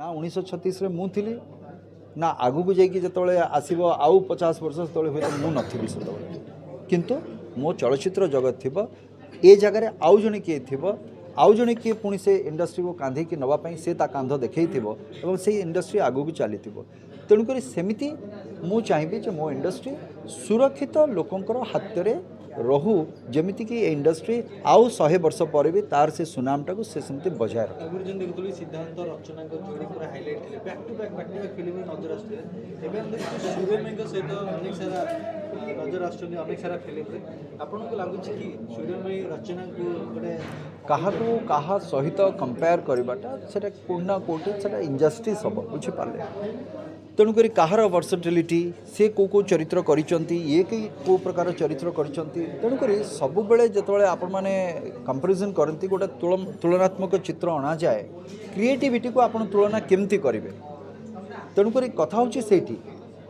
ना 1936 मु थी ना आगु को जाकि जो आसब आउ 50 वर्ष से हुए तो मुझे नी से किंतु मो चलचित्र जगत थी ए जगार आउ जड़े किए थी आउ जड़े किए पुणी से इंडस्ट्री को कांधे नापी से कांध देखई से इंडस्ट्री आगू को चली तेणुक सेमती मु चाहिए मो इंडस्ट्री सुरक्षित लोकंर हाथ में रहू जमीती कि इंडस्ट्री आउ 100 वर्ष पर भी तार से सुनामटा को से सेमती बजाय रख सिद्धांत रचना जोड़ी पूरा हाइलाइट थे बैक टू बैक फिल्म नजर आसते सूर्यमयी सहित अनेक सारा नजर आसुच्च अनेक सारा फिल्म आपन को लगुच कि सूर्यमयी रचना को गोटे क्या सहित कंपेयर करवाटा से कोना कोटी से इनजस्टिस हम बुझीपारे तेणुक कहार वर्सटिलिटी सी को चरित्र करिसेंती ये कौ प्रकार चरित्र करिसेंती तेणुक सब बेले जिते आपण मैंने कंपैरिजन करती गोटे तुलनात्मक चित्र अणा जाए क्रिएटिविटी को आपण तुलना केमती करेंगे तेणुक कथा हूँ से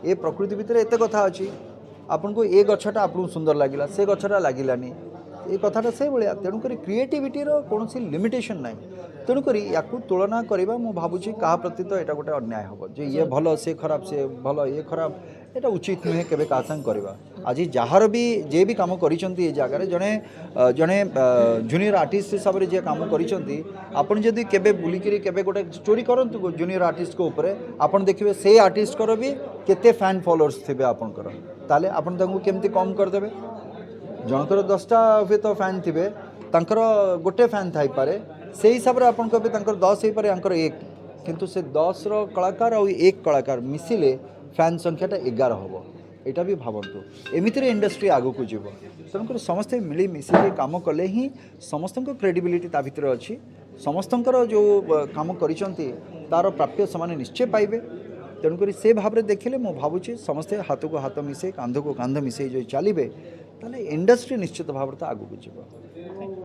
ए प्रकृति भितर एत कथा अच्छी आपन को ए गछटा आपन सुंदर लगिला से गछटा लगिलानी ये कथाटा से भाया तेणुक क्रिएटिविटी कौन लिमिटेशन ना तेणुक या तुलना करवा मु भावुची क्या प्रति तो यहाँ गोटे अन्याय हम जे ये भल से खराब से भल ये खराब यहाँ उचित नुहे के संग करवा आज जार भी जे भी कम कर जगार जड़े जड़े जूनियर आर्टिस्ट हिसाब से जी कम करदी केबे बुलिकी केबे गोटे स्टोरी करंतु जूनियर आर्टिस्ट को ऊपर आपन देखिए से आर्टिस्ट कर भी केते फैन फॉलोअर्स थे आपनकर ताले आपन तांको केमती कम करदेबे जनकर 10टा हुए तो फैन थे तर गोटे फैन थाई पारे से हिसाब से आपन कहे 10 हो पारे आंकर 1 किंतु से 10 रो कलाकार और 1 कलाकार मिसिले फैन संख्याटा 11 हम यहाँ भी भावतु एमती इंडस्ट्री आगू को जीव तेणुक समस्ते मिली मिसिक काम कले ही समस्त क्रेडिबिलिटी ता भीतर अच्छी समस्तंकर जो काम तार प्राप्य से निश्चय पाइबे तेणुक से भाव में देखिले मु भावुची समस्ते हाथ को हाथ मिसे कांध को कांध मिसे जो चलिए ताले इंडस्ट्री निश्चित भाव में आगू को जीव।